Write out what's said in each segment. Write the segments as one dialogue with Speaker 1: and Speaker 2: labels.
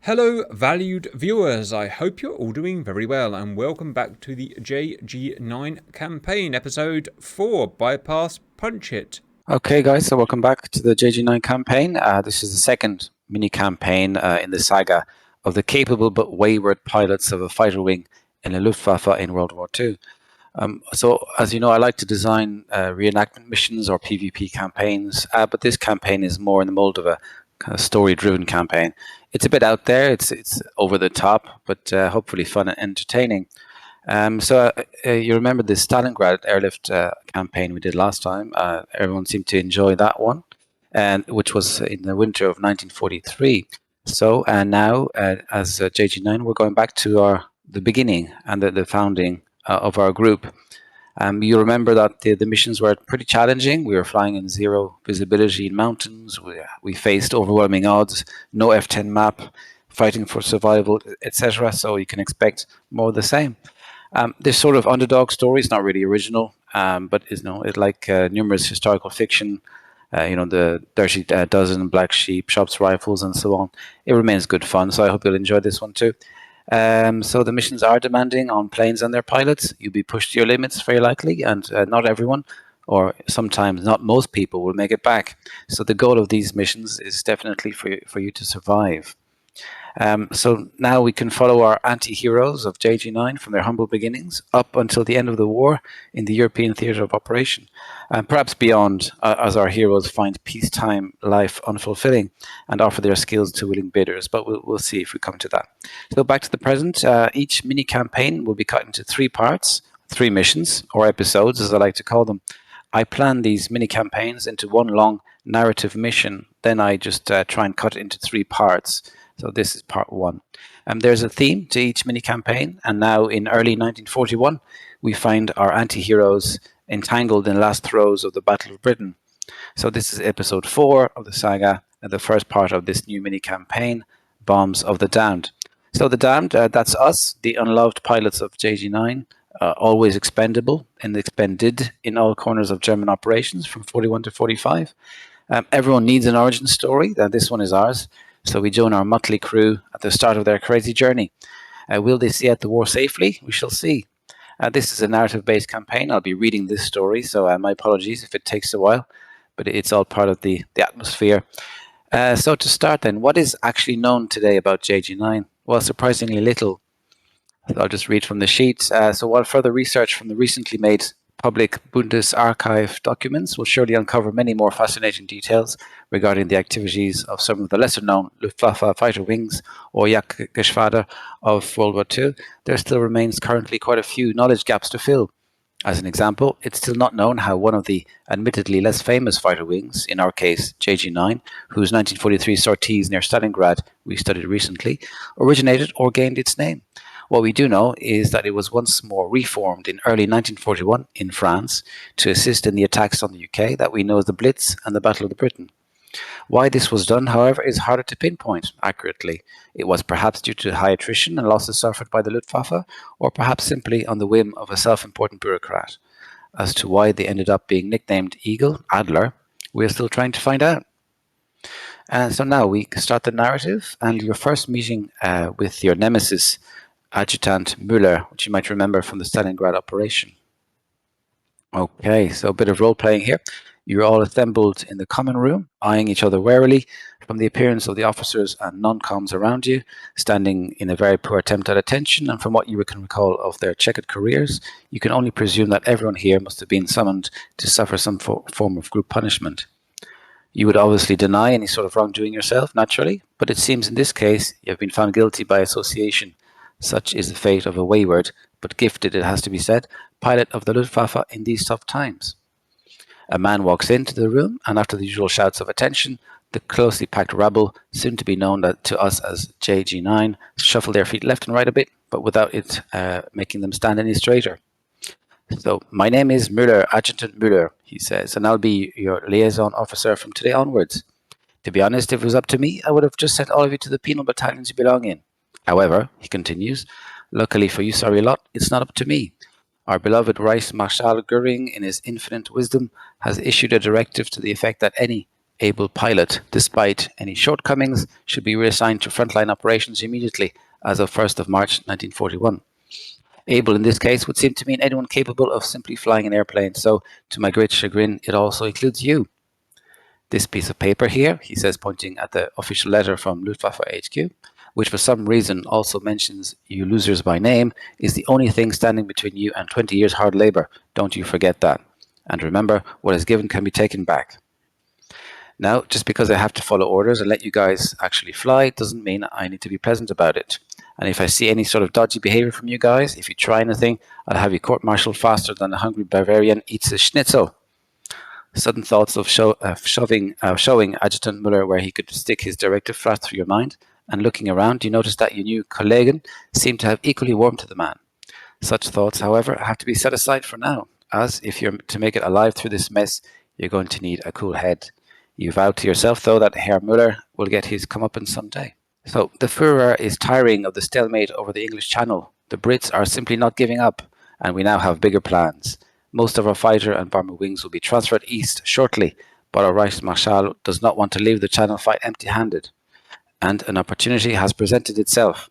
Speaker 1: Hello, valued viewers. I hope you're all doing very well, and welcome back to the JG9 campaign, episode 4, Bypass Punch It.
Speaker 2: Okay, guys, so welcome back to the JG9 campaign. This is the second mini campaign in the saga of the capable but wayward pilots of a fighter wing in the Luftwaffe in World War II. So, as you know, I like to design reenactment missions or PvP campaigns, but this campaign is more in the mold of a kind of story-driven campaign. It's a bit out there, it's over the top, but hopefully fun and entertaining. You remember the Stalingrad airlift campaign we did last time. Everyone seemed to enjoy that one, and which was in the winter of 1943. So now, as JG9, we're going back to the beginning and the founding of our group. You remember that the missions were pretty challenging. We were flying in zero visibility in mountains. We faced overwhelming odds, no F10 map, fighting for survival, etc. So you can expect more of the same. This sort of underdog story is not really original, but is it's like numerous historical fiction. The Dirty Dozen, Black Sheep, Shops Rifles, and so on. It remains good fun, so I hope you'll enjoy this one too. So the missions are demanding on planes and their pilots. You'll be pushed to your limits very likely, and not everyone, or sometimes not most people, will make it back. So the goal of these missions is definitely for you to survive. So now we can follow our anti-heroes of JG9 from their humble beginnings up until the end of the war in the European theatre of operation, and perhaps beyond, as our heroes find peacetime life unfulfilling and offer their skills to willing bidders. But we'll see if we come to that. So back to the present. Each mini campaign will be cut into 3 parts, 3 missions, or episodes as I like to call them. I plan these mini campaigns into one long narrative mission. Then I just try and cut it into 3 parts. So this is part 1. There's a theme to each mini campaign, and now in early 1941, we find our anti-heroes entangled in the last throes of the Battle of Britain. So this is episode 4 of the saga, and the first part of this new mini campaign, Bombs of the Damned. So the Damned, that's us, the unloved pilots of JG9, always expendable and expended in all corners of German operations from 41 to 45. Everyone needs an origin story, and this one is ours. So we join our motley crew at the start of their crazy journey. Will they see out the war safely? We shall see. This is a narrative-based campaign. I'll be reading this story, so my apologies if it takes a while, but it's all part of the atmosphere. So to start then, what is actually known today about JG9? Well, surprisingly little. I'll just read from the sheets. So while further research from the recently made public Bundesarchiv documents will surely uncover many more fascinating details regarding the activities of some of the lesser-known Luftwaffe fighter wings or Jagdgeschwader of World War II, there still remains currently quite a few knowledge gaps to fill. As an example, it's still not known how one of the admittedly less famous fighter wings, in our case JG9, whose 1943 sorties near Stalingrad we studied recently, originated or gained its name. What we do know is that it was once more reformed in early 1941 in France to assist in the attacks on the UK that we know as the Blitz and the Battle of Britain. Why this was done, however, is harder to pinpoint accurately. It was perhaps due to high attrition and losses suffered by the Luftwaffe, or perhaps simply on the whim of a self-important bureaucrat. As to why they ended up being nicknamed Eagle, Adler, we are still trying to find out. So now we start the narrative, and your first meeting with your nemesis, Adjutant Müller, which you might remember from the Stalingrad operation. Okay, so a bit of role-playing here. You're all assembled in the common room, eyeing each other warily. From the appearance of the officers and non-coms around you, standing in a very poor attempt at attention, and from what you can recall of their checkered careers, you can only presume that everyone here must have been summoned to suffer some form of group punishment. You would obviously deny any sort of wrongdoing yourself, naturally, but it seems in this case you have been found guilty by association. Such is the fate of a wayward, but gifted, it has to be said, pilot of the Luftwaffe in these tough times. A man walks into the room, and after the usual shouts of attention, the closely packed rabble, soon to be known to us as JG9, shuffle their feet left and right a bit, but without it making them stand any straighter. So, my name is Müller, Adjutant Müller, he says, and I'll be your liaison officer from today onwards. To be honest, if it was up to me, I would have just sent all of you to the penal battalions you belong in. However, he continues, luckily for you sorry lot, it's not up to me. Our beloved Reichsmarschall Göring, in his infinite wisdom, has issued a directive to the effect that any able pilot, despite any shortcomings, should be reassigned to frontline operations immediately as of 1st of March 1941. Able in this case would seem to mean anyone capable of simply flying an airplane, so to my great chagrin, it also includes you. This piece of paper here, he says, pointing at the official letter from Luftwaffe HQ, which for some reason also mentions you losers by name, is the only thing standing between you and 20 years hard labor. Don't you forget that. And remember, what is given can be taken back. Now, just because I have to follow orders and let you guys actually fly doesn't mean I need to be pleasant about it. And if I see any sort of dodgy behavior from you guys, if you try anything, I'll have you court-martialed faster than a hungry Bavarian eats a schnitzel. Sudden thoughts of showing Adjutant Muller where he could stick his directive flat through your mind, and looking around, you notice that your new Kollegen seemed to have equally warmed to the man. Such thoughts, however, have to be set aside for now, as if you're to make it alive through this mess, you're going to need a cool head. You vowed to yourself, though, that Herr Muller will get his comeuppance someday. So the Führer is tiring of the stalemate over the English Channel. The Brits are simply not giving up, and we now have bigger plans. Most of our fighter and bomber wings will be transferred east shortly, but our Reichsmarschall does not want to leave the Channel fight empty-handed. And an opportunity has presented itself.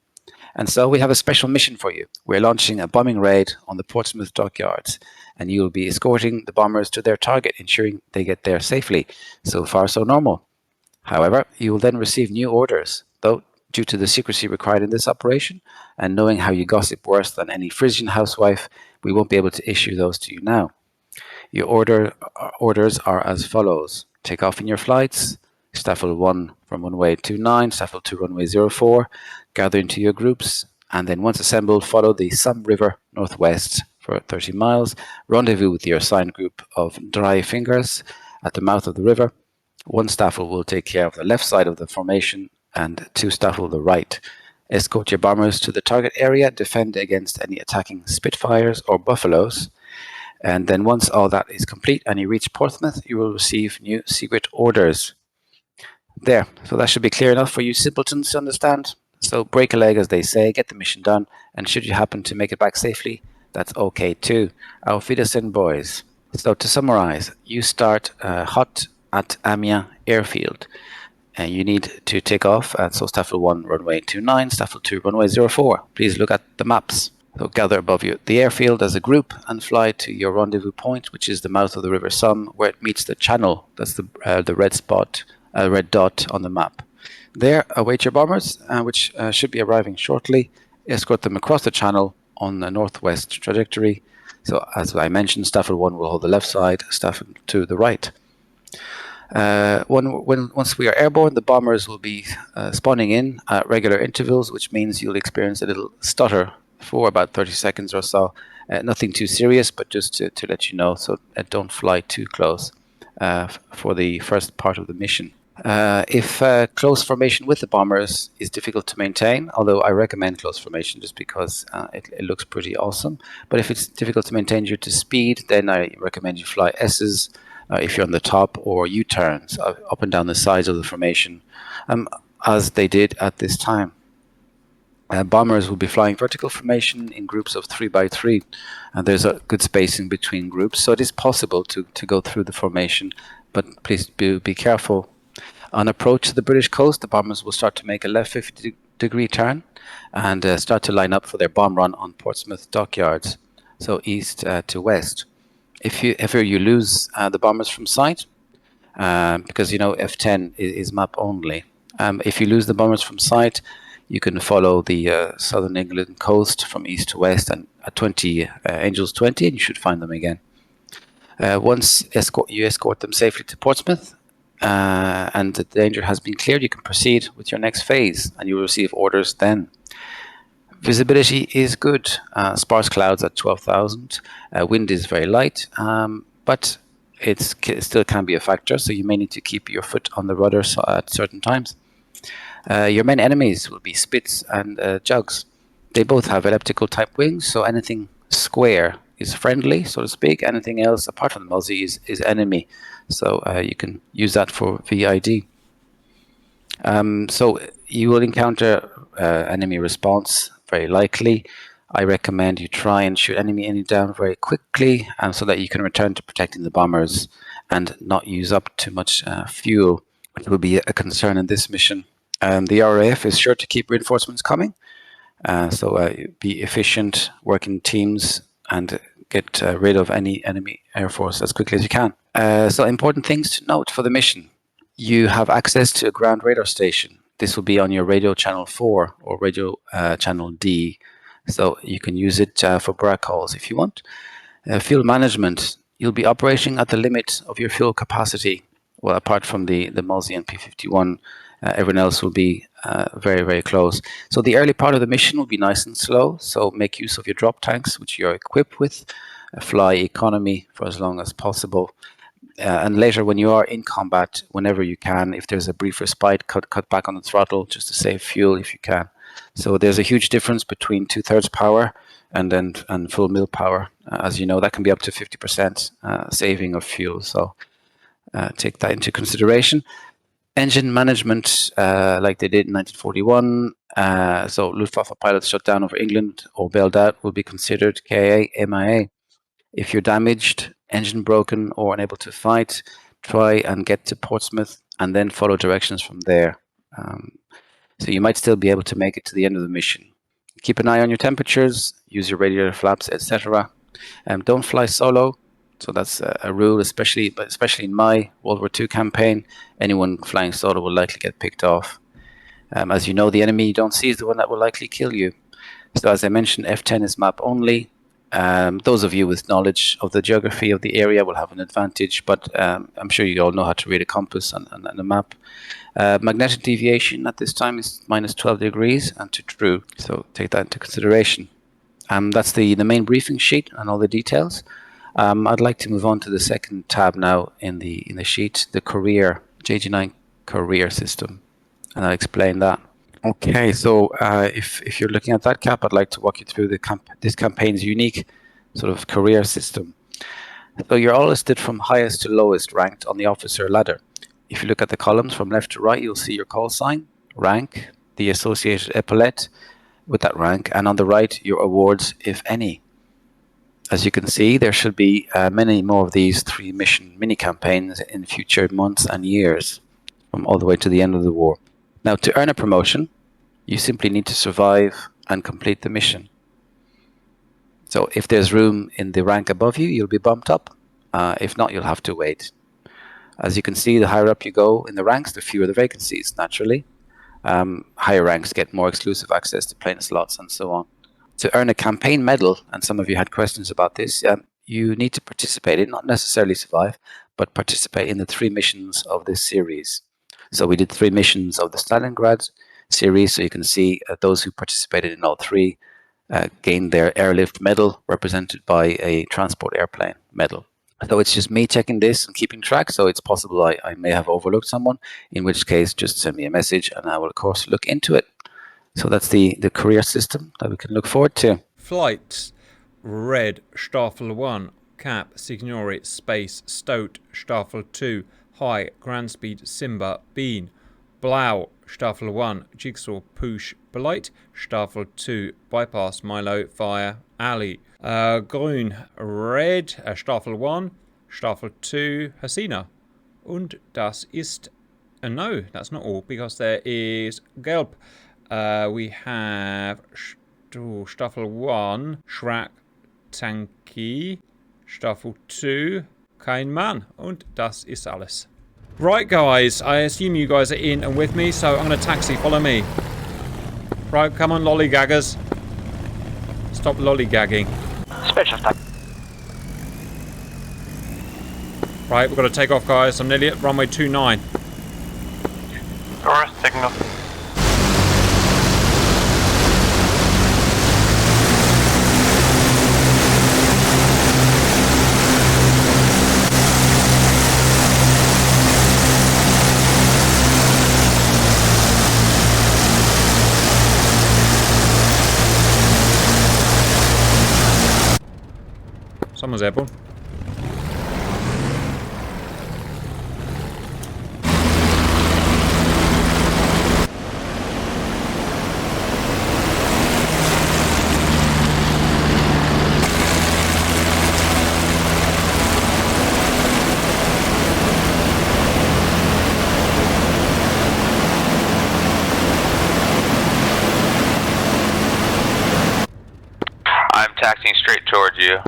Speaker 2: And so we have a special mission for you. We're launching a bombing raid on the Portsmouth dockyards, and you will be escorting the bombers to their target, ensuring they get there safely. So far, so normal. However, you will then receive new orders, though due to the secrecy required in this operation, and knowing how you gossip worse than any Frisian housewife, we won't be able to issue those to you now. Your orders are as follows. Take off in your flights. Staffel 1 from runway 29, Staffel 2 runway 04, gather into your groups, and then once assembled, follow the Somme River northwest for 30 miles, rendezvous with your assigned group of dry fingers at the mouth of the river. One Staffel will take care of the left side of the formation, and 2 Staffel the right. Escort your bombers to the target area, defend against any attacking Spitfires or Buffaloes, and then once all that is complete and you reach Portsmouth, you will receive new secret orders. There, so that should be clear enough for you simpletons to understand. So break a leg, as they say, get the mission done, and should you happen to make it back safely, that's okay too. Auf Wiedersehen, boys. So to summarize, you start hot at Amiens Airfield, and you need to take off at Staffel 1 runway 29, Staffel 2 runway 04. Please look at the maps. So gather above you the airfield as a group and fly to your rendezvous point, which is the mouth of the River Somme, where it meets the channel. That's the red spot, red dot on the map. There, await your bombers, which should be arriving shortly. Escort them across the channel on the northwest trajectory. So, as I mentioned, Staffel 1 will hold the left side, Staffel 2 the right. Once we are airborne, the bombers will be spawning in at regular intervals, which means you'll experience a little stutter for about 30 seconds or so. Nothing too serious, but just to let you know, so don't fly too close for the first part of the mission. If close formation with the bombers is difficult to maintain, although I recommend close formation just because it looks pretty awesome, but if it's difficult to maintain due to speed, then I recommend you fly S's if you're on the top, or U-turns up and down the sides of the formation, as they did at this time. Bombers will be flying vertical formation in groups of 3 by 3, and there's a good spacing between groups, so it is possible to go through the formation, but please be careful. On approach to the British coast, the bombers will start to make a left 50-degree turn and start to line up for their bomb run on Portsmouth dockyards, so east to west. If ever you lose the bombers from sight, because you know F10 is map only, if you lose the bombers from sight, you can follow the southern England coast from east to west, and at 20 Angels 20, and you should find them again. Once you escort them safely to Portsmouth, and the danger has been cleared, you can proceed with your next phase, and you will receive orders then. Visibility is good. Sparse clouds at 12,000. Wind is very light, but it still can be a factor, so you may need to keep your foot on the rudder at certain times. Your main enemies will be Spitz and Jugs. They both have elliptical type wings, so anything square is friendly, so to speak. Anything else apart from the Muzzy is enemy, so you can use that for VID. So you will encounter enemy response, very likely. I recommend you try and shoot enemy down very quickly, so that you can return to protecting the bombers and not use up too much fuel, which will be a concern in this mission. The RAF is sure to keep reinforcements coming, so be efficient, work in teams, and get rid of any enemy air force as quickly as you can. So important things to note for the mission. You have access to a ground radar station. This will be on your radio channel 4 or radio channel D, so you can use it for BRAC calls if you want. Fuel management, you'll be operating at the limit of your fuel capacity. Well, apart from the Mulzi and P-51, everyone else will be very, very close. So the early part of the mission will be nice and slow, so make use of your drop tanks, which you're equipped with. Fly economy for as long as possible. And later, when you are in combat, whenever you can, if there's a brief respite, cut back on the throttle just to save fuel if you can. So there's a huge difference between 2/3 power and full mil power. As you know, that can be up to 50% saving of fuel. So take that into consideration. Engine management, like they did in 1941. So Luftwaffe pilots shut down over England or bailed out will be considered KA, MIA. If you're damaged, engine broken, or unable to fight, try and get to Portsmouth and then follow directions from there. So you might still be able to make it to the end of the mission. Keep an eye on your temperatures, use your radiator flaps, etc. Don't fly solo. So that's a rule, especially in my World War II campaign. Anyone flying solo will likely get picked off. As you know, the enemy you don't see is the one that will likely kill you. So as I mentioned, F10 is map only. Those of you with knowledge of the geography of the area will have an advantage, but I'm sure you all know how to read a compass and a map. Magnetic deviation at this time is -12 degrees and to true, so take that into consideration. That's the main briefing sheet and all the details. I'd like to move on to the second tab now in the sheet, the career, JG9 career system, and I'll explain that. Okay, so if you're looking at that cap, I'd like to walk you through this campaign's unique sort of career system. So you're all listed from highest to lowest ranked on the officer ladder. If you look at the columns from left to right, you'll see your call sign, rank, the associated epaulette with that rank, and on the right, your awards, if any. As you can see, there should be many more of these 3 mission mini campaigns in future months and years, from all the way to the end of the war. Now, to earn a promotion, you simply need to survive and complete the mission. So if there's room in the rank above you, you'll be bumped up. If not, you'll have to wait. As you can see, the higher up you go in the ranks, the fewer the vacancies, naturally. Higher ranks get more exclusive access to plane slots and so on. To earn a campaign medal, and some of you had questions about this, you need to participate in, not necessarily survive, but participate in the 3 missions of this series. So we did 3 missions of the Stalingrad series, so you can see those who participated in all 3 gained their airlift medal, represented by a transport airplane medal. So it's just me checking this and keeping track, so it's possible I may have overlooked someone, in which case just send me a message and I will of course look into it. So that's the career system that we can look forward to.
Speaker 1: Flights. Red, Staffel 1, Cap, Signori, Space, Stoat, Staffel 2, High, Grand Speed, Simba, Bean. Blau, Staffel 1, Jigsaw, Push, Blight, Staffel 2, Bypass, Milo, Fire, Ali. Grün, Red, Staffel 1, Staffel 2, Hasina. Und das ist... no, that's not all, because there is Gelb. We have Staffel 1, Schrack, Tanki, Staffel 2, kein Mann. Und das ist alles. Right, guys, I assume you guys are in and with me, so I'm going to taxi. Follow me. Right, come on, lollygaggers. Stop lollygagging.
Speaker 3: Special time.
Speaker 1: Right, we've got to take off, guys. I'm nearly at runway 29.
Speaker 3: Or signal.
Speaker 1: Someone's airborne.
Speaker 3: taxiing straight towards you.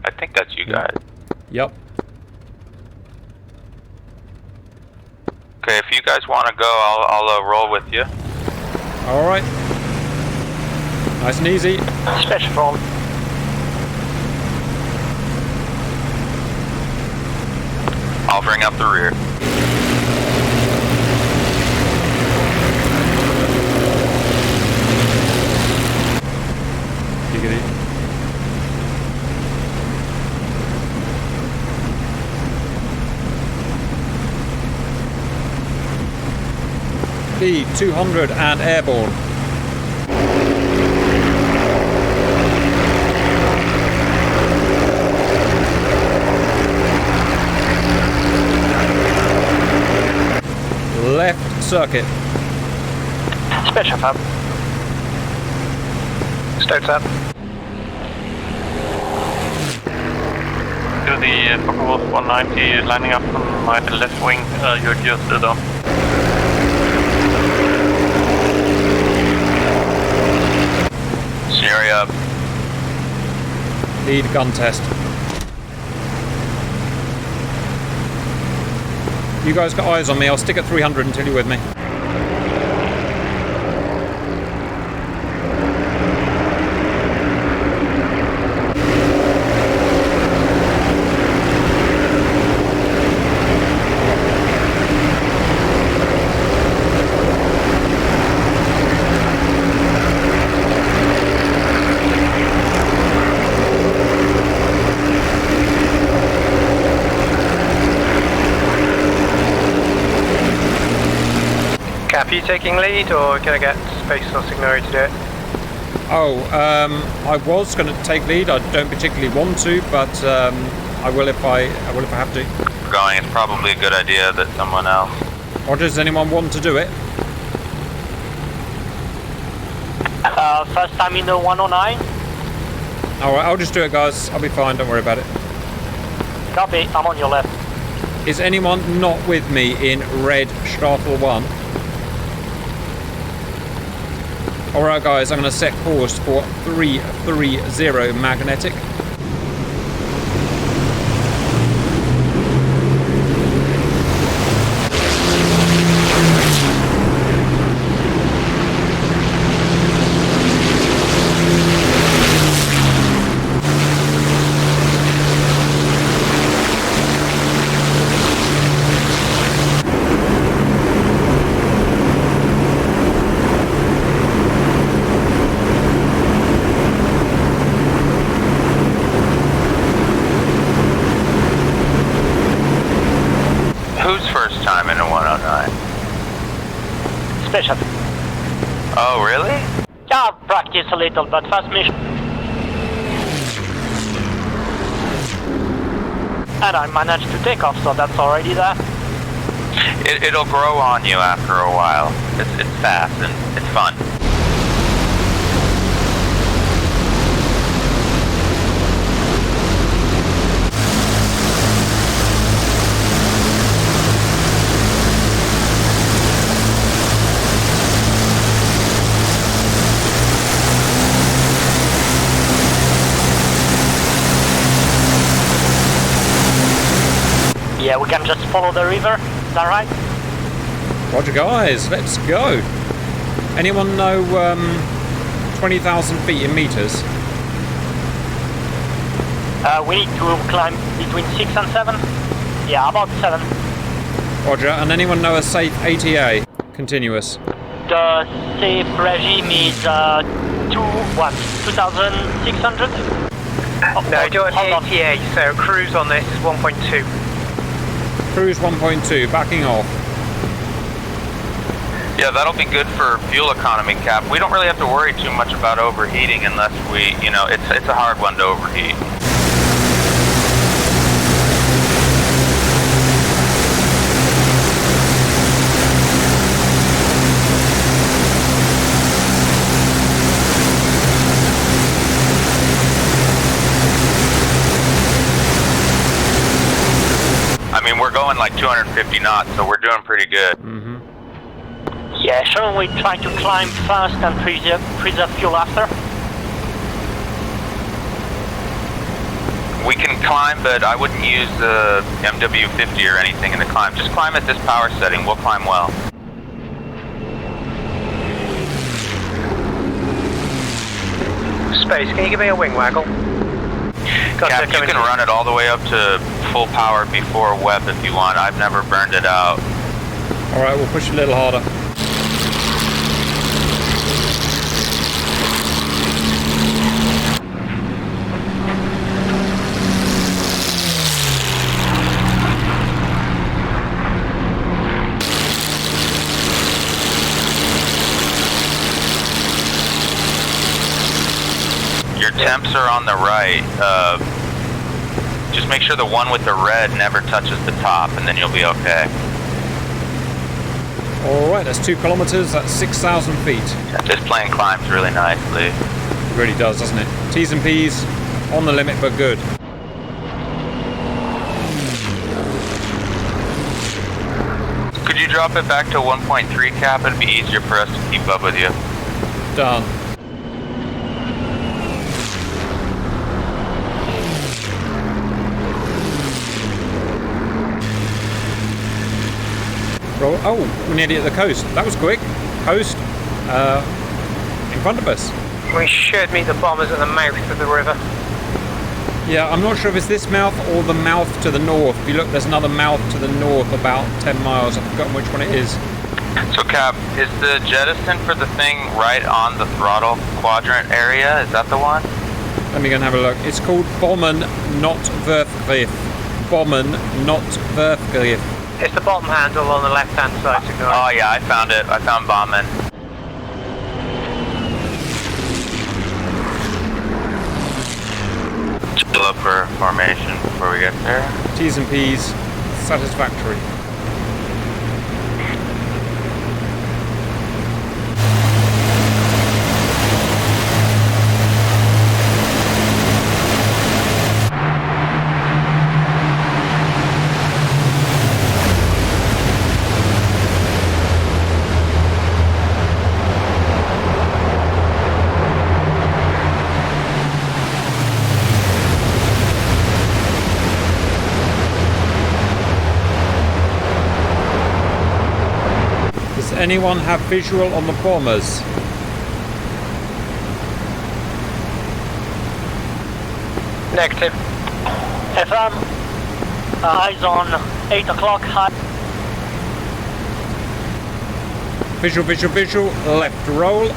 Speaker 3: I think that's you guys.
Speaker 1: Yep.
Speaker 3: Okay, if you guys want to go, I'll roll with you.
Speaker 1: Alright. Nice and easy.
Speaker 4: Special form.
Speaker 3: I'll bring up the rear.
Speaker 1: Giggity. D200 and airborne. Left circuit.
Speaker 4: Special fab. Stokes up.
Speaker 5: To the Focke-Wulf 190 lining up on my left wing, you're just on.
Speaker 3: Scenario up.
Speaker 1: Lead gun test. You guys got eyes on me, I'll stick at 300 until you're with me.
Speaker 4: Cap, you taking lead, or can I get Space or Signori to do it?
Speaker 1: Oh, I was going to take lead. I don't particularly want to, but I will if I have to.
Speaker 3: We're going. It's probably a good idea that someone else.
Speaker 1: Or does anyone want to do it?
Speaker 4: First time in the 109.
Speaker 1: Alright, I'll just do it, guys. I'll be fine, don't worry about it.
Speaker 4: Copy, I'm on your left.
Speaker 1: Is anyone not with me in red Staffel 1? Alright guys, I'm going to set course for 330 magnetic.
Speaker 3: Who's first time in a 109?
Speaker 4: Special.
Speaker 3: Oh, really?
Speaker 4: Yeah, practice a little, but first mission. And I managed to take off, so that's already there.
Speaker 3: It'll grow on you after a while. It's fast and it's fun.
Speaker 4: Yeah, we can just follow the river, is that right?
Speaker 1: Roger guys, let's go. Anyone know 20,000 feet in meters?
Speaker 4: We need to climb between 6 and 7. Yeah, about 7.
Speaker 1: Roger, and anyone know a safe ATA? Continuous.
Speaker 4: The safe regime is 2,600?
Speaker 6: No, do it on the ATA, so cruise on this is 1.2.
Speaker 1: Cruise 1.2, backing off.
Speaker 3: Yeah, that'll be good for fuel economy, Cap. We don't really have to worry too much about overheating unless we, it's a hard one to overheat. I mean, we're going like 250 knots, so we're doing pretty good.
Speaker 1: Mm-hmm.
Speaker 4: Yeah, shouldn't we try to climb fast and preserve fuel after?
Speaker 3: We can climb, but I wouldn't use the MW50 or anything in the climb. Just climb at this power setting. We'll climb well.
Speaker 6: Space, can you give me a wing waggle?
Speaker 3: Cap, you can run it all the way up to full power before web if you want. I've never burned it out.
Speaker 1: Alright, we'll push a little harder.
Speaker 3: Your temps are on the right. Just make sure the one with the red never touches the top, and then you'll be okay.
Speaker 1: Alright, that's 2 kilometers, that's 6,000 feet.
Speaker 3: This plane climbs really nicely.
Speaker 1: It really does, doesn't it? T's and P's, on the limit, but good.
Speaker 3: Could you drop it back to 1.3 cap? It'd be easier for us to keep up with you.
Speaker 1: Done. Oh, we're nearly at the coast. That was quick. Coast, in front of us.
Speaker 6: We should meet the bombers at the mouth of the river.
Speaker 1: Yeah, I'm not sure if it's this mouth or the mouth to the north. If you look, there's another mouth to the north, about 10 miles. I've forgotten which one it is.
Speaker 3: So Cap, is the jettison for the thing right on the throttle quadrant area? Is that the one?
Speaker 1: Let me go and have a look. It's called Bommen, not Werfgriff. Bommen, not Werfgriff.
Speaker 6: It's the bottom handle on the left-hand side.
Speaker 3: Oh yeah, I found it. I found Bommen. Just look for formation before we get there.
Speaker 1: T's and P's, satisfactory. Anyone have visual on the bombers?
Speaker 6: Negative.
Speaker 4: FM, eyes on 8 o'clock high.
Speaker 1: Visual, visual, visual, left roll.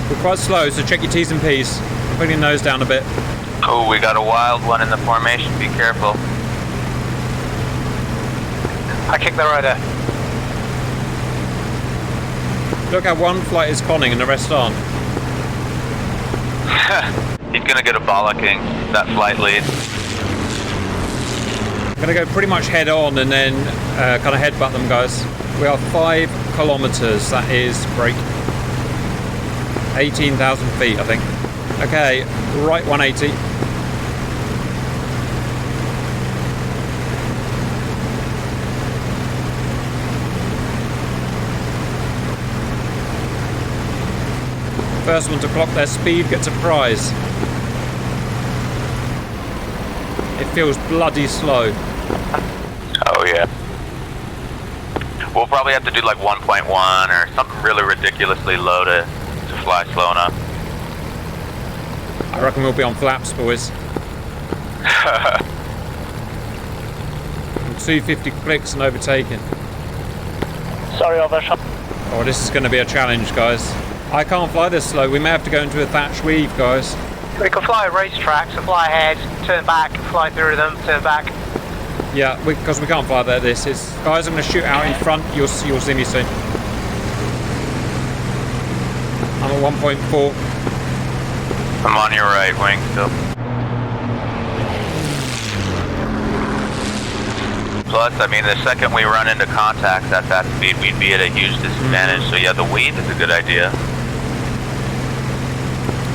Speaker 1: We're quite slow, so check your T's and P's. I'm putting your nose down a bit.
Speaker 3: Oh, we got a wild one in the formation. Be careful.
Speaker 6: I kicked the rudder.
Speaker 1: Look how one flight is conning and the rest aren't.
Speaker 3: He's gonna get a bollocking, that flight lead.
Speaker 1: I'm gonna go pretty much head on and then kind of headbutt them, guys. We are 5 kilometers. That is break 18,000 feet, I think. Okay, right 180. First one to clock their speed gets a prize. It feels bloody slow.
Speaker 3: Oh yeah. We'll probably have to do like 1.1 or something really ridiculously low to fly slow enough.
Speaker 1: I reckon we'll be on flaps, boys. 250 clicks and overtaken.
Speaker 4: Sorry, overshot.
Speaker 1: Oh, this is going to be a challenge, guys. I can't fly this slow. We may have to go into a thatch weave, guys.
Speaker 6: We can fly a racetrack, so fly ahead, turn back, fly through them, turn back.
Speaker 1: Yeah, because we can't fly like this. Guys, I'm going to shoot out in front. You'll see me soon. I'm at 1.4.
Speaker 3: I'm on your right wing still. Plus, I mean, the second we run into contacts at that speed, we'd be at a huge disadvantage. So yeah, the weave is a good idea.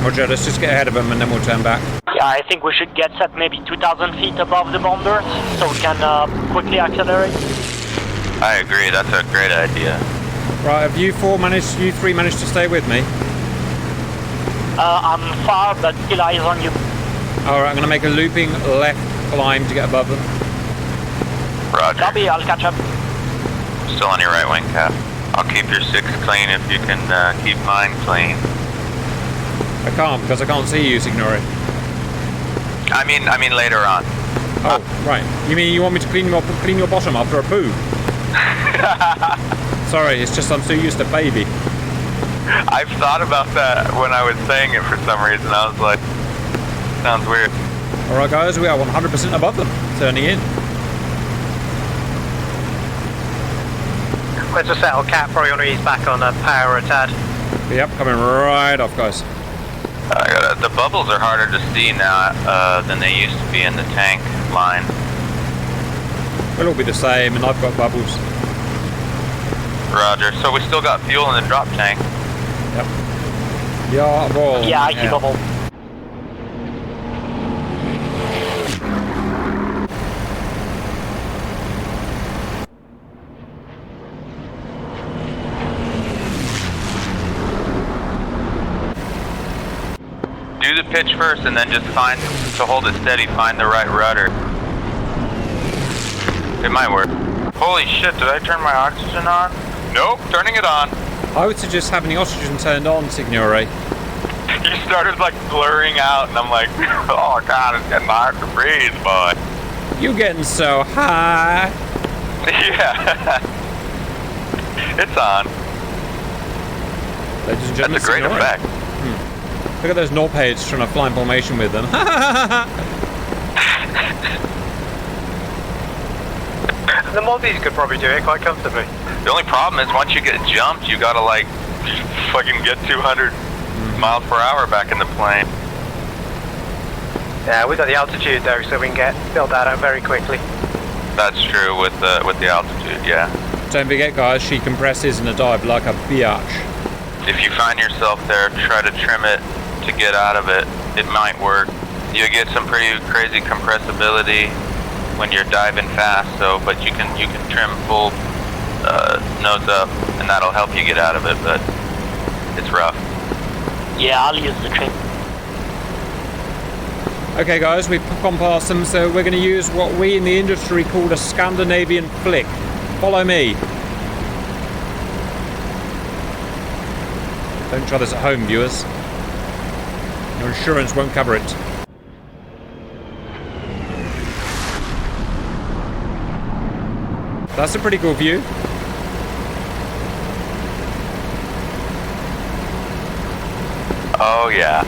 Speaker 1: Roger, let's just get ahead of them and then we'll turn back.
Speaker 4: Yeah, I think we should get set maybe 2,000 feet above the boundary, so we can quickly accelerate.
Speaker 3: I agree, that's a great idea.
Speaker 1: Right, have you three managed to stay with me?
Speaker 4: I'm far, but still eyes on you.
Speaker 1: Alright, I'm going to make a looping left climb to get above them.
Speaker 3: Roger.
Speaker 4: Copy, I'll catch up.
Speaker 3: Still on your right wing, Cap. I'll keep your 6 clean if you can keep mine clean.
Speaker 1: I can't because I can't see you, Signore.
Speaker 3: I mean later on.
Speaker 1: Oh, right. You mean you want me to clean your bottom after a poo? Sorry, it's just I'm so used to baby.
Speaker 3: I've thought about that when I was saying it for some reason. I was like, sounds weird.
Speaker 1: Alright guys, we are 100% above them. Turning in.
Speaker 6: Let's just settle Cap, probably want to ease back on power a tad.
Speaker 1: Yep, coming right off, guys.
Speaker 3: The bubbles are harder to see now than they used to be in the tank line.
Speaker 1: We'll all be the same, and I've got bubbles.
Speaker 3: Roger. So we still got fuel in the drop tank.
Speaker 1: Yep. Yeah, ball.
Speaker 4: Yeah, I see bubble.
Speaker 3: Do the pitch first and then just find, to hold it steady, find the right rudder. It might work. Holy shit, did I turn my oxygen on? Nope, turning it on.
Speaker 1: I would suggest having the oxygen turned on, Signore.
Speaker 3: You started like blurring out and I'm like, oh god, it's getting hard to breathe, boy.
Speaker 1: You getting so high.
Speaker 3: Yeah. It's on.
Speaker 1: Ladies and gentlemen,
Speaker 3: That's a great
Speaker 1: Signore.
Speaker 3: effect.
Speaker 1: Look at those Norpades trying to fly in formation with them.
Speaker 6: The Maltese could probably do it quite comfortably.
Speaker 3: The only problem is once you get jumped, you gotta like fucking get 200 miles per hour back in the plane.
Speaker 6: Yeah, we've got the altitude though, so we can build that out very quickly.
Speaker 3: That's true with the altitude, yeah.
Speaker 1: Don't forget, guys, she compresses in a dive like a biatch.
Speaker 3: If you find yourself there, try to trim it to get out of it. It might work. You get some pretty crazy compressibility when you're diving fast, so but you can trim full nose up, and that'll help you get out of it. But it's rough.
Speaker 4: Yeah, I'll use the trim.
Speaker 1: Okay, guys, we've gone past them, so we're going to use what we in the industry call a Scandinavian flick. Follow me. Don't try this at home, viewers. Your insurance won't cover it. That's a pretty cool view.
Speaker 3: Oh yeah.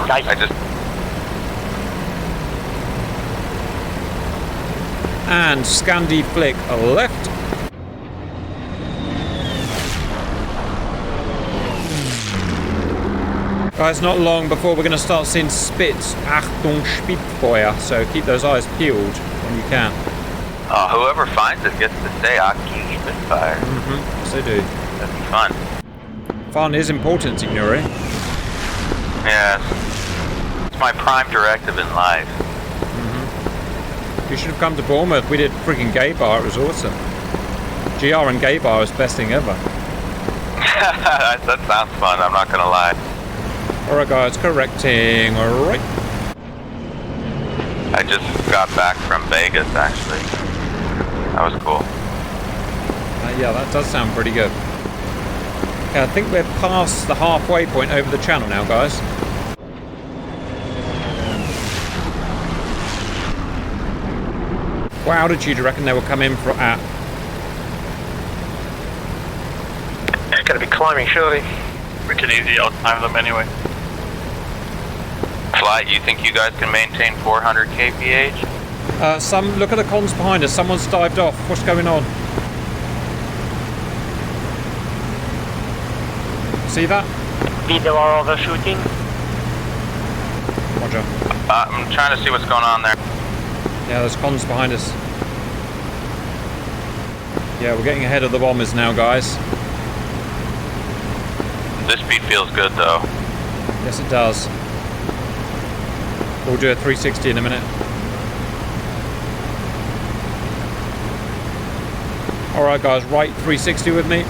Speaker 4: Nice.
Speaker 3: I just
Speaker 1: And Scandi flick left. Guys, not long before we're going to start seeing spits. Achtung Spitfeuer. So keep those eyes peeled when you can.
Speaker 3: whoever finds it gets to say Aki Spitfire.
Speaker 1: Yes, they do.
Speaker 3: That'd be fun.
Speaker 1: Fun is important, Signore.
Speaker 3: Yes. It's my prime directive in life.
Speaker 1: You should have come to Bournemouth. We did freaking gay bar. It was awesome. GR and gay bar was the best thing ever.
Speaker 3: That sounds fun, I'm not gonna lie.
Speaker 1: Alright guys, correcting. Alright.
Speaker 3: I just got back from Vegas, actually. That was cool.
Speaker 1: Yeah, that does sound pretty good. Okay, I think we're past the halfway point over the channel now, guys. What altitude do you reckon they will come in for at?
Speaker 6: It's going to be climbing, surely.
Speaker 5: We can easily outtime them anyway.
Speaker 3: Flight, you think you guys can maintain 400 kph?
Speaker 1: Look at the cons behind us. Someone's dived off. What's going on? See that?
Speaker 4: They are overshooting.
Speaker 1: Roger.
Speaker 3: I'm trying to see what's going on there.
Speaker 1: Yeah, there's cons behind us. Yeah, we're getting ahead of the bombers now, guys.
Speaker 3: This speed feels good, though.
Speaker 1: Yes, it does. We'll do a 360 in a minute. Alright guys, right 360 with me.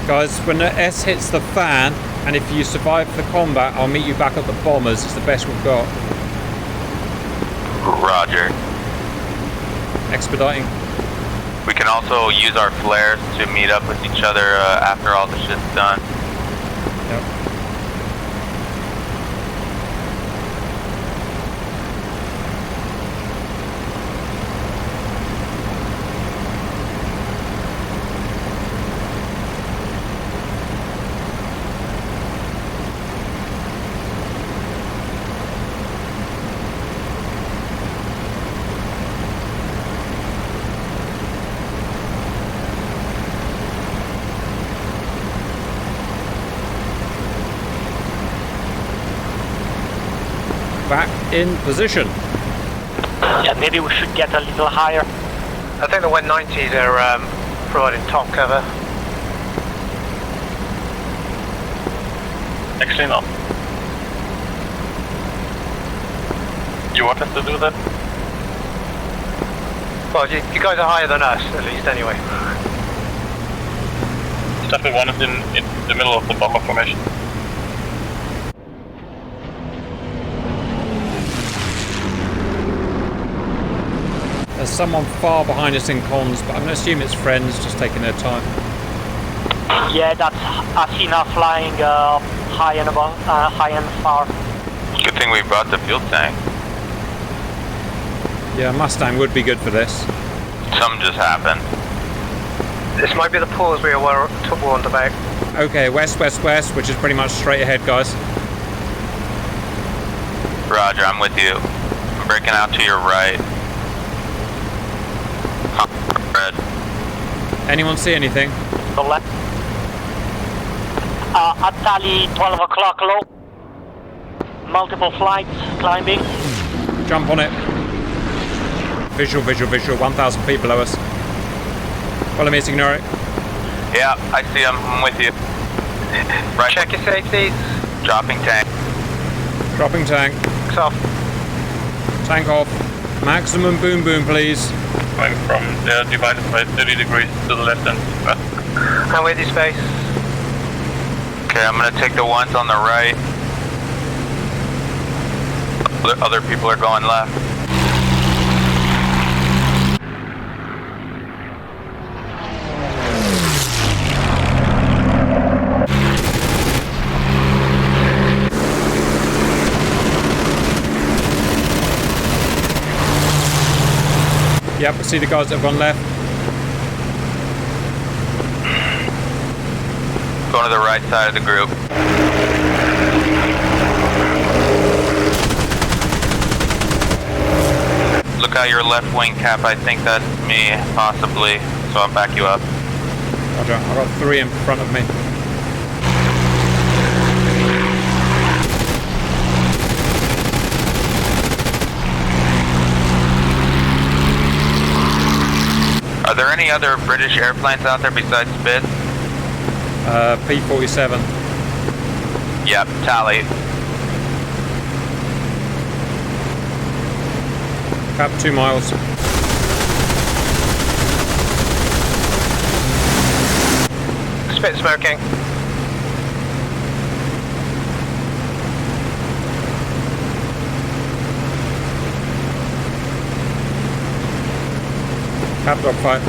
Speaker 1: Guys, when the S hits the fan, and if you survive the combat, I'll meet you back at the bombers. It's the best we've got.
Speaker 3: Roger.
Speaker 1: Expediting.
Speaker 3: We can also use our flares to meet up with each other after all the shit's done.
Speaker 1: Yep. Back in position.
Speaker 4: Yeah, maybe we should get a little higher.
Speaker 6: I think the 190s are providing top cover.
Speaker 5: Actually, no. You want us to do that?
Speaker 6: Well, you guys are higher than us, at least, anyway.
Speaker 5: Stafford 1 is in the middle of the bomber formation.
Speaker 1: There's someone far behind us in comms, but I'm going to assume it's friends just taking their time.
Speaker 4: Yeah, that's Athena flying high and above, high and far.
Speaker 3: Good thing we brought the fuel tank.
Speaker 1: Yeah, Mustang would be good for this.
Speaker 3: Something just happened.
Speaker 6: This might be the pause we were warned about.
Speaker 1: Okay, west, west, west, which is pretty much straight ahead, guys.
Speaker 3: Roger, I'm with you. I'm breaking out to your right. Red.
Speaker 1: Anyone see anything?
Speaker 4: The left. At tally 12 o'clock low. Multiple flights climbing.
Speaker 1: Jump on it. Visual, visual, visual. 1,000 feet below us. Follow me, Signore.
Speaker 3: Yeah, I see him. I'm with you. Right.
Speaker 6: Check your safeties.
Speaker 3: Dropping tank.
Speaker 1: Dropping tank.
Speaker 6: It's off.
Speaker 1: Tank off. Maximum boom boom, please.
Speaker 5: Going from there, divided by 30 degrees to the left and west.
Speaker 6: I'm with you, Space.
Speaker 3: Okay, I'm gonna take the ones on the right. Other people are going left.
Speaker 1: Yep, I see the guys that have gone left.
Speaker 3: Going to the right side of the group. Look out your left wing, Cap. I think that's me, possibly. So I'll back you up.
Speaker 1: Roger, I've got 3 in front of me.
Speaker 3: Are there any other British airplanes out there besides Spitz?
Speaker 1: P-47.
Speaker 3: Yep, tally.
Speaker 1: Cap 2 miles.
Speaker 6: Spit smoking.
Speaker 1: Cap dogfight.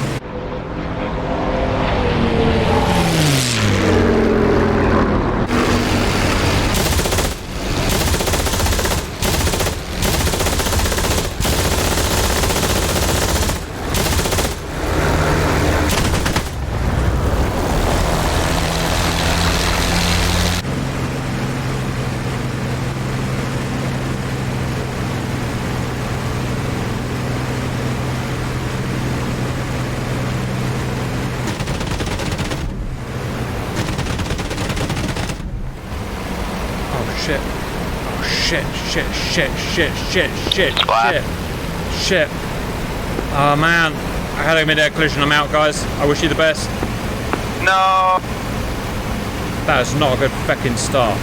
Speaker 1: Shit. Oh shit, shit, shit, shit, shit, shit,
Speaker 3: Splat.
Speaker 1: shit. Oh man. I had a mid-air collision. I'm out, guys. I wish you the best.
Speaker 3: No.
Speaker 1: That is not a good fucking start.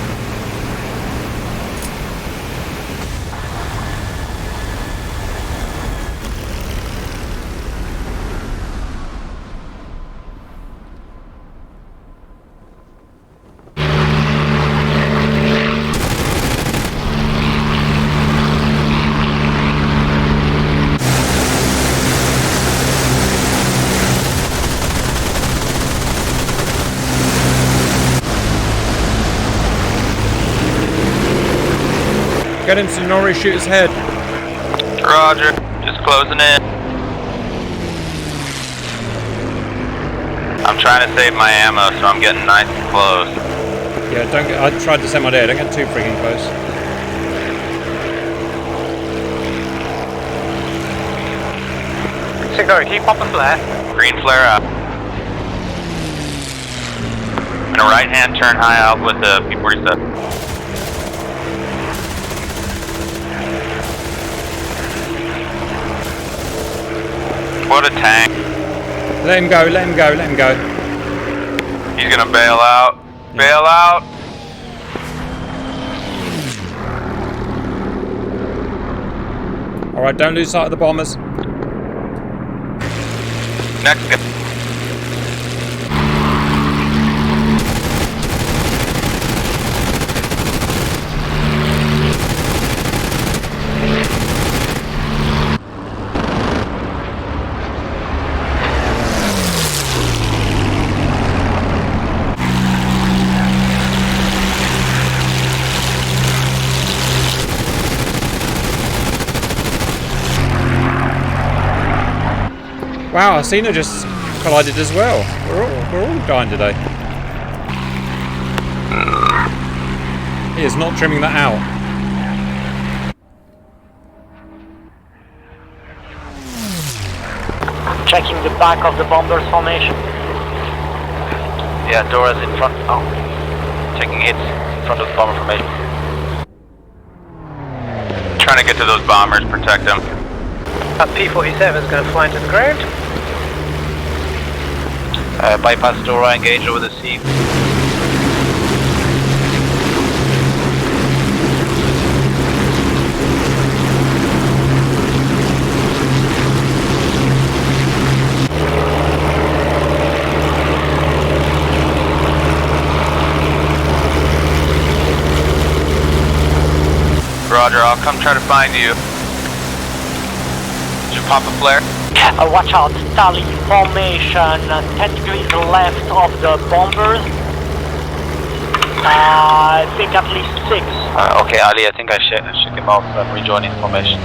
Speaker 1: Get him, Sonori, shoot his head.
Speaker 3: Roger. Just closing in. I'm trying to save my ammo, so I'm getting nice and close.
Speaker 1: Yeah, don't get, I tried the same idea, don't get too freaking close.
Speaker 6: Signori, can you pop a flare?
Speaker 3: Green flare up. And a right hand turn high out with the P-47. What a tank.
Speaker 1: Let him go, let him go, let him go.
Speaker 3: He's gonna bail out. Bail out.
Speaker 1: Alright, don't lose sight of the bombers.
Speaker 3: Next guy.
Speaker 1: Wow, Cena just collided as well. We're all dying today. He is not trimming that out.
Speaker 4: Checking the back of the bomber's formation.
Speaker 3: Yeah, Dora's in front. Oh. Taking hits in front of the bomber formation. Trying to get to those bombers, protect them.
Speaker 6: That P-47 is going to fly into the ground.
Speaker 3: Bypass Dora, engage over the sea. Roger, I'll come try to find you. Did you pop a flare?
Speaker 4: Watch out, Tally formation, 10 degrees left of the bombers. I think at least 6.
Speaker 3: Okay, Ali, I think I shook him off. I'm rejoining formation.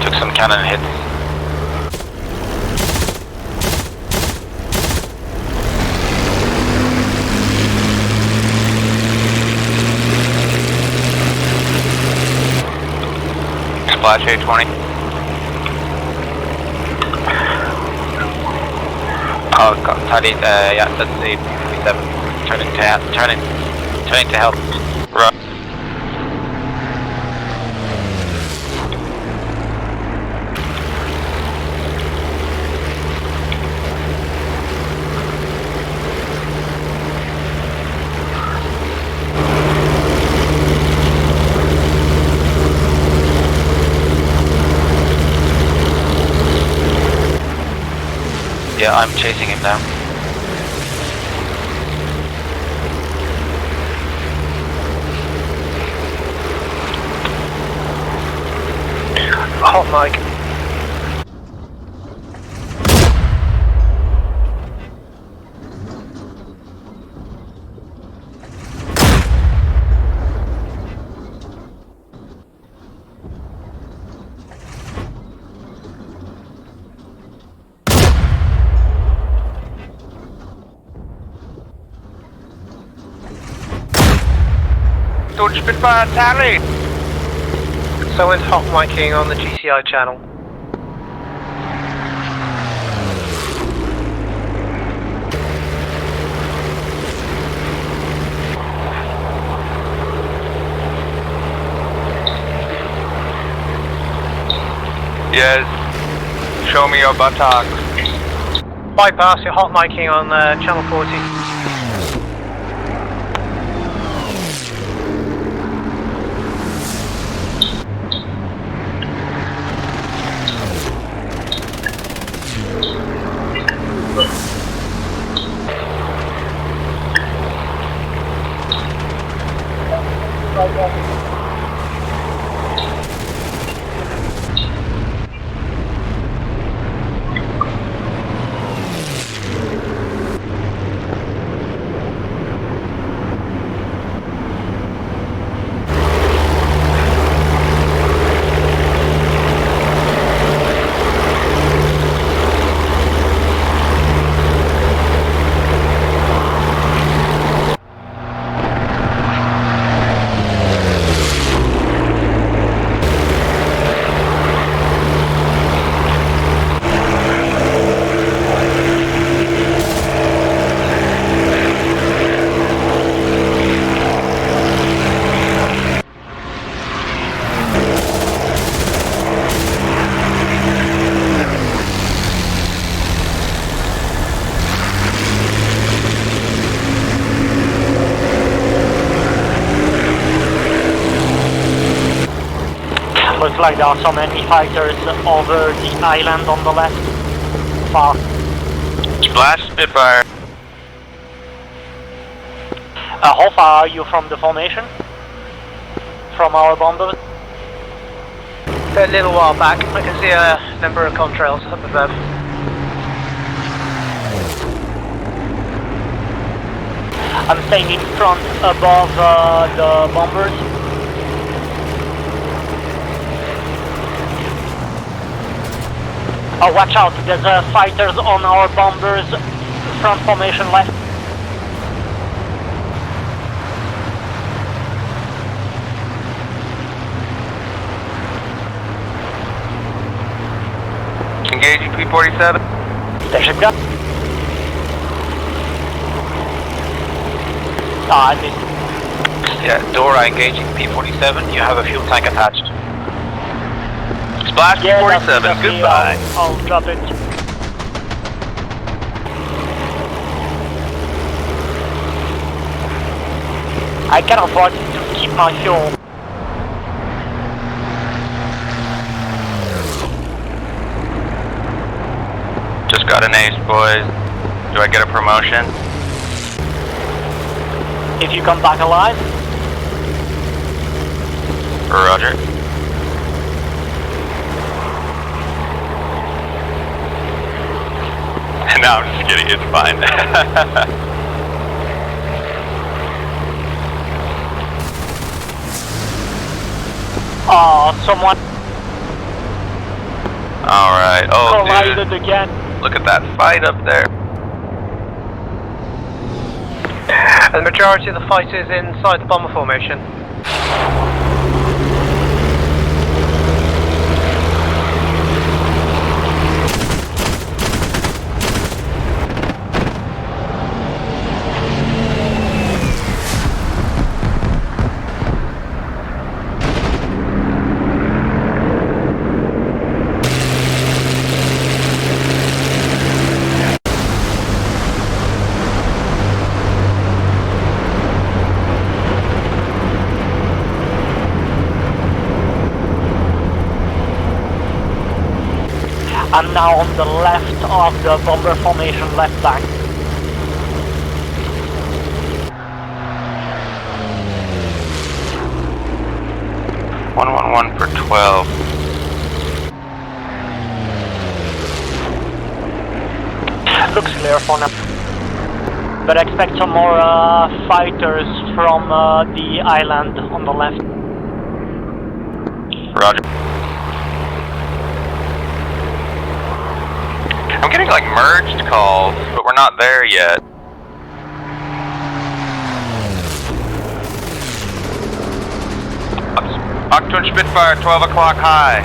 Speaker 3: Took some cannon hits. Splash 820. Oh, Tally, yeah, that's the P-47. Turning to help. Right. Yeah, I'm chasing him now.
Speaker 6: Hot mic.
Speaker 3: Don't Spitfire Tally!
Speaker 6: Someone's hot micing on the GCI channel.
Speaker 3: Yes. Show me your buttocks.
Speaker 6: Bypass, you're hot miking on channel 40.
Speaker 4: Looks like there are some enemy fighters over the island on the left. Far.
Speaker 3: Splash Spitfire.
Speaker 4: How far are you from the formation? From our bombers?
Speaker 6: A little while back, I can see a number of contrails up above.
Speaker 4: I'm staying in front above the bombers. Oh, watch out, there's fighters on our bombers, front formation left.
Speaker 3: Engaging P-47.
Speaker 4: Station gun. Ah, I missed.
Speaker 2: Yeah, Dora engaging P-47. You have a fuel tank attached.
Speaker 3: Splash
Speaker 4: Yeah,
Speaker 3: P-47,
Speaker 4: that's me.
Speaker 3: goodbye.
Speaker 4: I'll drop it. I can afford to keep my fuel.
Speaker 3: Just got an ace, boys. Do I get a promotion?
Speaker 4: If you come back alive,
Speaker 3: Roger. No, I'm just kidding, it's fine.
Speaker 4: someone
Speaker 3: Alright, oh
Speaker 4: collided
Speaker 3: dude,
Speaker 4: again.
Speaker 3: look at that fight up there.
Speaker 6: The majority of the fighters inside the bomber formation.
Speaker 4: I'm now on the left of the bomber formation, left bank.
Speaker 3: $111 for 12.
Speaker 4: Looks clear for now. But expect some more fighters from the island on the left.
Speaker 3: Roger. I'm getting like merged calls, but we're not there yet. Octoon Spitfire, 12 o'clock high.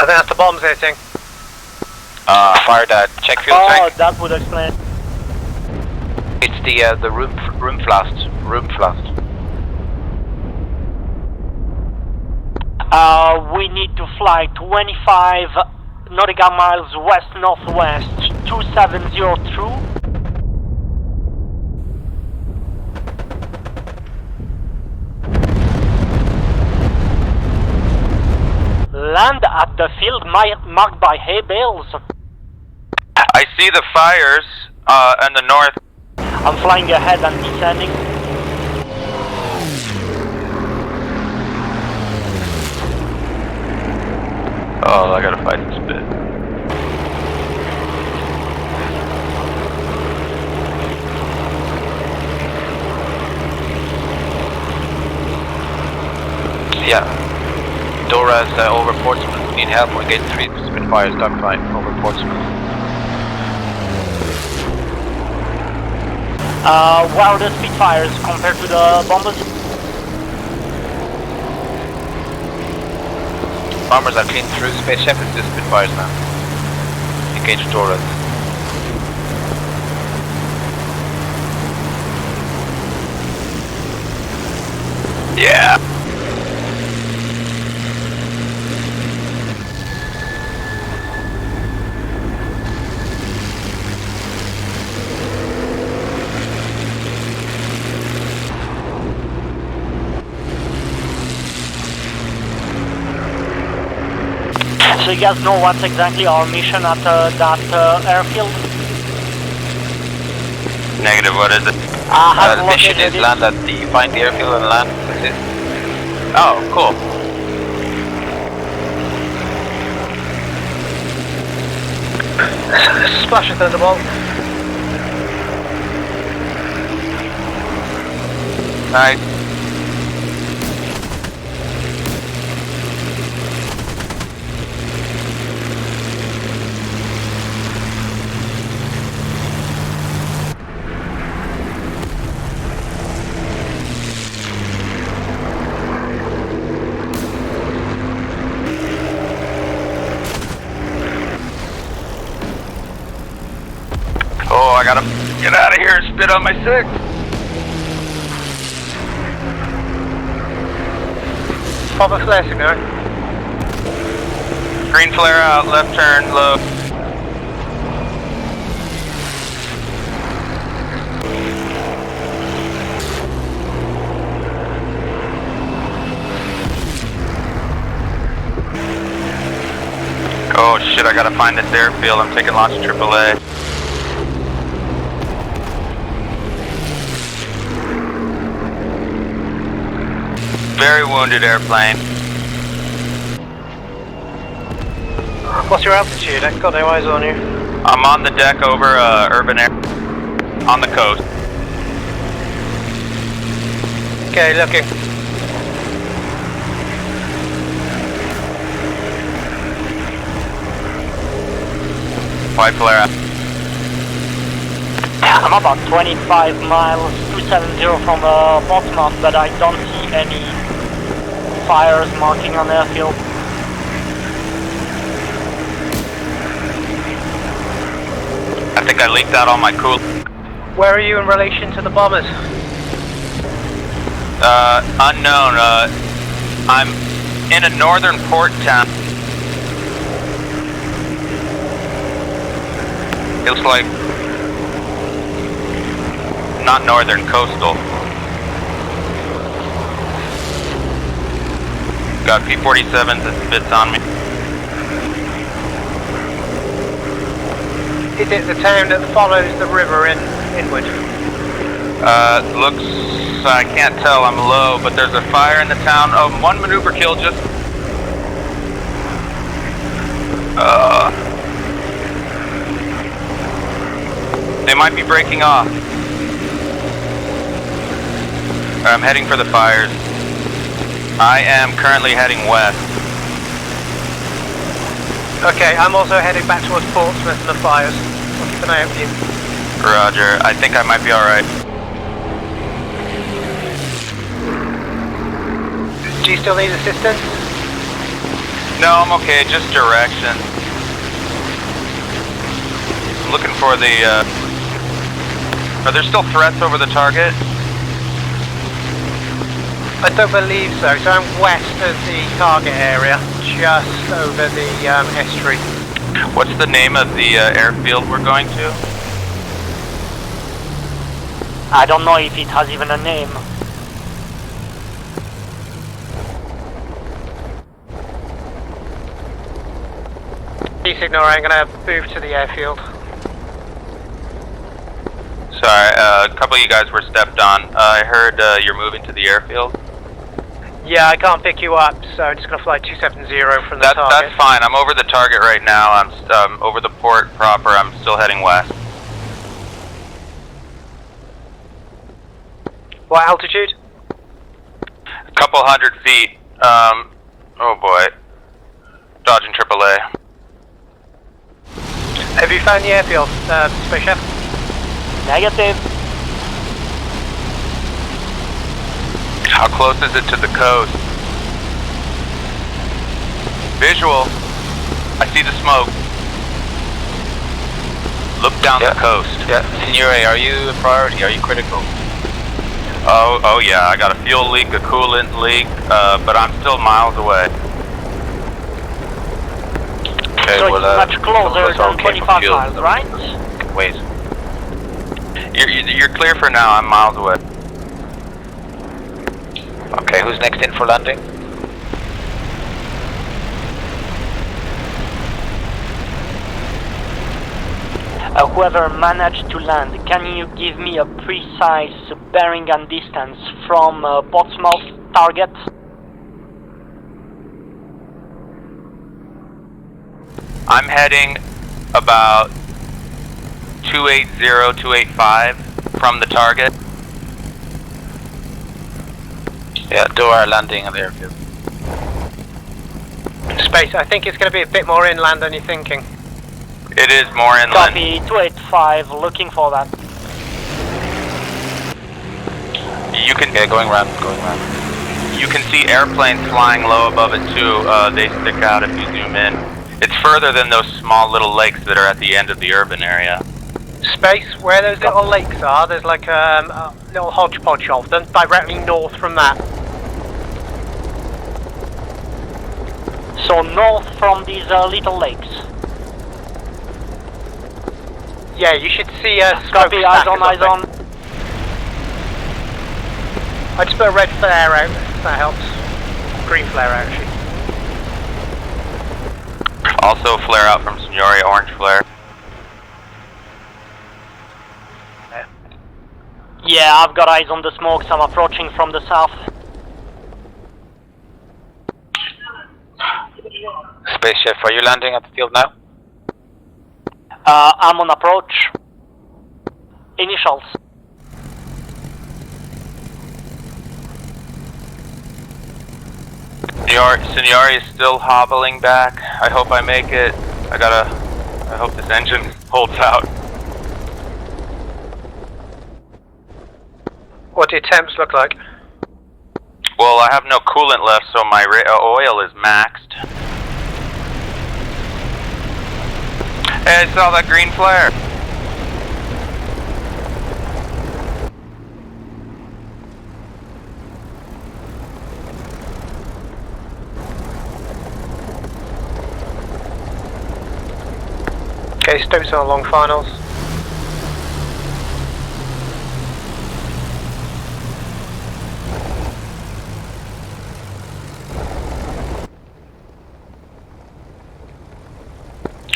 Speaker 6: I think that's the bombs hitting.
Speaker 3: Fire that check fuel
Speaker 4: Oh,
Speaker 3: tank.
Speaker 4: that would explain.
Speaker 3: It's the room blast. Room blast.
Speaker 4: We need to fly 25 nautical miles west-northwest, 270 through. Land at the field marked by hay bales.
Speaker 3: I see the fires in the north.
Speaker 4: I'm flying ahead and descending.
Speaker 3: Oh, I gotta fight this bit. Yeah. Dora's over Portsmouth. Need help on gate 3. Spitfire's dogfight over Portsmouth.
Speaker 4: Where are the Spitfires compared to the bombers?
Speaker 3: Bombers are clean through. Space Shepherds, just Spitfires now. Engage Dora's. Yeah.
Speaker 4: So you guys know what's exactly our mission at that airfield?
Speaker 3: Negative, what is it?
Speaker 4: Have
Speaker 3: The mission
Speaker 4: located
Speaker 3: is
Speaker 4: it.
Speaker 3: land at the, find the airfield and land. That's it. Oh, cool.
Speaker 6: Splash a thunderbolt.
Speaker 3: Nice. Oh, I gotta get out of here and spit on my 6.
Speaker 6: Pop a flare signal.
Speaker 3: Green flare out, left turn, low. Oh shit, I gotta find this airfield. I'm taking launch AAA. Very wounded airplane.
Speaker 6: What's your altitude? I've got no eyes on you.
Speaker 3: I'm on the deck over urban air. On the coast.
Speaker 6: Okay, looking.
Speaker 3: White flare out.
Speaker 4: I'm about 25 miles 270 from Portsmouth, but I don't see any fires marking on airfield.
Speaker 3: I think I leaked out all my cool.
Speaker 6: Where are you in relation to the bombers?
Speaker 3: Unknown. I'm in a northern port town. Looks like not northern, coastal. Got P-47s that spits on me.
Speaker 6: Is it the town that follows the river inward?
Speaker 3: Looks, I can't tell, I'm low, but there's a fire in the town. Oh, one maneuver kill just... They might be breaking off. I'm heading for the fires. I am currently heading west.
Speaker 6: Okay, I'm also heading back towards Portsmouth and the fires. I'll keep an eye out for you.
Speaker 3: Roger, I think I might be alright.
Speaker 6: Do you still need assistance?
Speaker 3: No, I'm okay, just direction. I'm looking for the, Are there still threats over the target?
Speaker 6: I don't believe so. So I'm west of the target area, just over the estuary.
Speaker 3: What's the name of the airfield we're going to?
Speaker 4: I don't know if it has even a name.
Speaker 6: Ignore, I'm gonna move to the airfield.
Speaker 3: Sorry, a couple of you guys were stepped on. I heard you're moving to the airfield.
Speaker 6: Yeah, I can't pick you up, so I'm just gonna fly 270 from the target.
Speaker 3: That's fine. I'm over the target right now. I'm over the port proper. I'm still heading west.
Speaker 6: What altitude?
Speaker 3: A couple 100 feet. Oh boy. Dodging AAA.
Speaker 6: Have you found the airfield, Space Chef?
Speaker 4: Negative.
Speaker 3: How close is it to the coast? Visual. I see the smoke. Look down the coast.
Speaker 2: Yeah, Signore, are you a priority? Are you critical?
Speaker 3: Oh yeah, I got a fuel leak, a coolant leak, but I'm still miles away.
Speaker 2: Okay,
Speaker 4: So
Speaker 2: well,
Speaker 4: it's much closer than 25 miles, right?
Speaker 2: Wait.
Speaker 3: You're clear for now. I'm miles away.
Speaker 2: Okay, who's next in for landing?
Speaker 4: Whoever managed to land, can you give me a precise bearing and distance from Portsmouth target?
Speaker 3: I'm heading about 280, 285 from the target.
Speaker 2: Yeah, do our landing at the airfield.
Speaker 6: Space, I think it's going to be a bit more inland than you're thinking.
Speaker 3: It is more inland.
Speaker 4: Copy, 285, looking for that.
Speaker 3: You can
Speaker 2: going round.
Speaker 3: You can see airplanes flying low above it too. They stick out if you zoom in. It's further than those small little lakes that are at the end of the urban area.
Speaker 6: Space, where those little lakes are, there's like a little hodgepodge of them, directly north from that.
Speaker 4: So north from these little lakes.
Speaker 6: Yeah, you should see a smoke
Speaker 4: Copy,
Speaker 6: stack
Speaker 4: eyes on,
Speaker 6: or
Speaker 4: eyes on.
Speaker 6: something. I just put a red flare out, if that helps. Green flare out, actually.
Speaker 3: Also flare out from Signore, orange flare.
Speaker 4: Yeah, I've got eyes on the smokes. I'm approaching from the south.
Speaker 2: Space Chef, are you landing at the field now?
Speaker 4: I'm on approach. Initials.
Speaker 3: Signore is still hobbling back. I hope I make it. I hope this engine holds out.
Speaker 6: What do your temps look like?
Speaker 3: Well, I have no coolant left, so my oil is maxed. Hey, I saw that green flare.
Speaker 6: Okay, Stokes on long finals.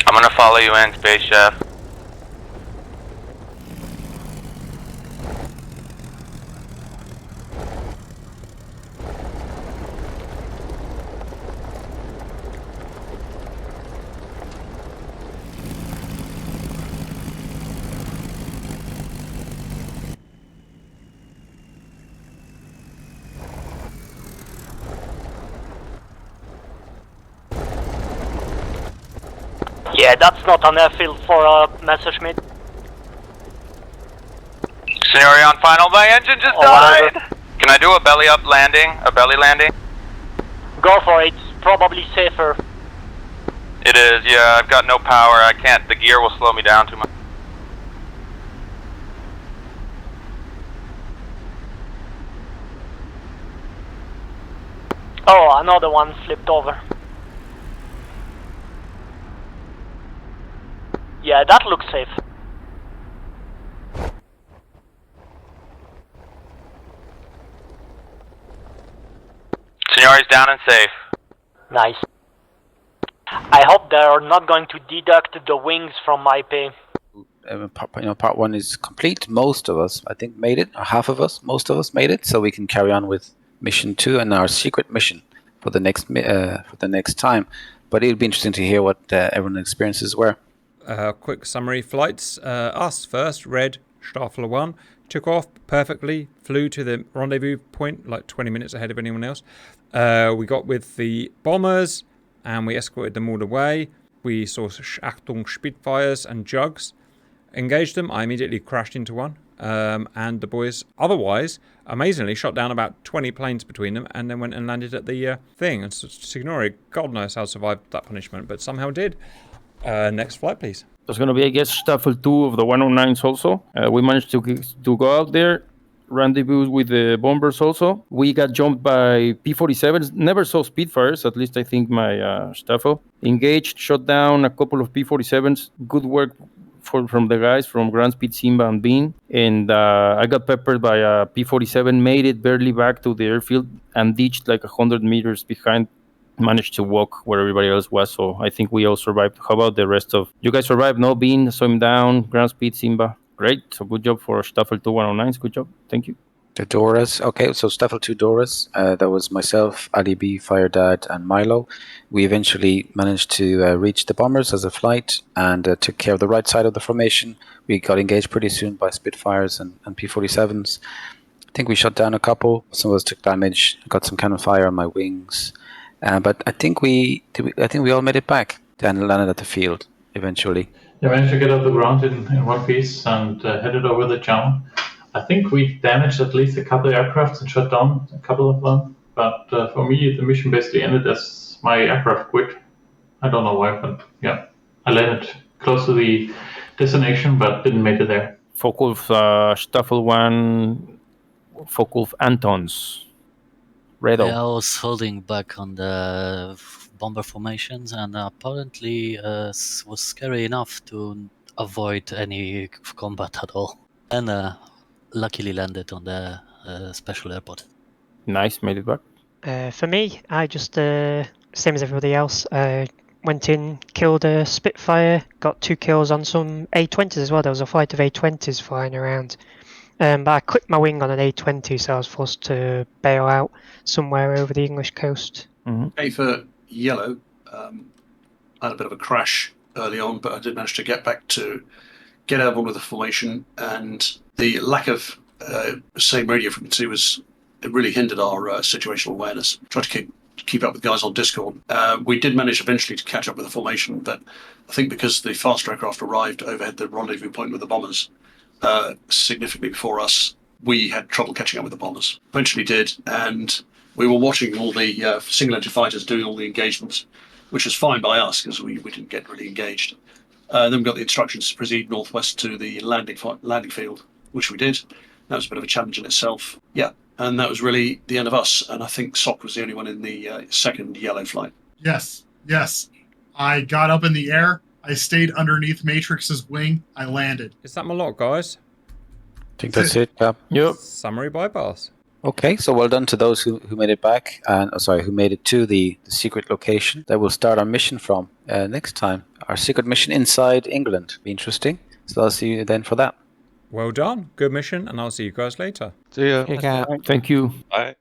Speaker 3: I'm gonna follow you in, Space Chef.
Speaker 4: Yeah, that's not an airfield for Messerschmitt.
Speaker 3: Signore on final, my engine just died! Can I do a belly up landing? A belly landing?
Speaker 4: Go for it, it's probably safer.
Speaker 3: is. Yeah, I've got no power. I can't. The gear will slow me down too much.
Speaker 4: Oh, another one flipped over. Yeah, that looks safe.
Speaker 3: Signori's down and safe.
Speaker 4: Nice. I hope they're not going to deduct the wings from my pay.
Speaker 2: Part 1 is complete. Most of us, I think, made it. Or half of us, most of us made it. So we can carry on with mission 2 and our secret mission for the next time. But it'll be interesting to hear what everyone's experiences were.
Speaker 1: Quick summary flights. Us first, Red, Staffel 1, took off perfectly, flew to the rendezvous point like 20 minutes ahead of anyone else. We got with the bombers and we escorted them all the way. We saw Achtung Spitfires and Jugs. Engaged them. I immediately crashed into one. And the boys, otherwise, amazingly, shot down about 20 planes between them and then went and landed at the thing. And Signori, God knows how survived that punishment, but somehow did. Next flight, please.
Speaker 7: There's going to be, I guess, Staffel 2 of the 109s also. We managed to go out there, rendezvous with the bombers also. We got jumped by P-47s. Never saw Spitfires, at least I think my Staffel. Engaged, shot down a couple of P-47s. Good work from the guys from Grand Speed, Simba and Bean. And I got peppered by a P-47, made it barely back to the airfield and ditched like 100 meters behind. Managed to walk where everybody else was, so I think we all survived. How about the rest of you guys? Survived? No, Bean, saw him down. Grand Speed, Simba, great. So good job for Staffel 2 109s. Good job, thank you.
Speaker 2: The Doras, okay. So Staffel 2 Doras, that was myself, Ali B, Fire Dad, and Milo. We eventually managed to reach the bombers as a flight and took care of the right side of the formation. We got engaged pretty soon by Spitfires and P-47s. I think we shot down a couple. Some of us took damage. Got some cannon fire on my wings. But I think we all made it back and landed at the field eventually.
Speaker 8: Yeah, managed to get off the ground in one piece and headed over the channel. I think we damaged at least a couple of aircrafts and shut down a couple of them. But for me, the mission basically ended as my aircraft quit. I don't know why, but yeah, I landed close to the destination, but didn't make it there.
Speaker 7: Focke-Wulf, Staffel 1, Focke-Wulf Antons. Redo.
Speaker 9: Yeah, I was holding back on the bomber formations, and apparently was scary enough to avoid any combat at all. And luckily landed on the special airport.
Speaker 7: Nice, made it back.
Speaker 10: For me, I just, same as everybody else, went in, killed a Spitfire, got 2 kills on some A-20s as well. There was a flight of A-20s flying around. But I clipped my wing on an A-20, so I was forced to bail out somewhere over the English coast.
Speaker 11: Okay, for yellow, I had a bit of a crash early on, but I did manage to get airborne with the formation, and the lack of same radio frequency it really hindered our situational awareness. Tried to keep up with guys on Discord. We did manage eventually to catch up with the formation, but I think because the faster aircraft arrived overhead the rendezvous point with the bombers, significantly before us, we had trouble catching up with the bombers. Eventually did, and we were watching all the single-engine fighters doing all the engagements, which was fine by us because we didn't get really engaged. Then we got the instructions to proceed northwest to the landing field, which we did. That was a bit of a challenge in itself. Yeah, and that was really the end of us. And I think Sock was the only one in the second yellow flight.
Speaker 12: Yes. I got up in the air. I stayed underneath Matrix's wing. I landed.
Speaker 1: Is that my lot, guys?
Speaker 2: I think that's it. Yeah.
Speaker 7: Yep.
Speaker 1: Summary bypass.
Speaker 2: Okay, so well done to those who made it back and who made it to the secret location that we'll start our mission from next time. Our secret mission inside England. Be interesting. So I'll see you then for that.
Speaker 1: Well done. Good mission, and I'll see you guys later.
Speaker 5: See ya.
Speaker 7: Thank you.
Speaker 5: Bye.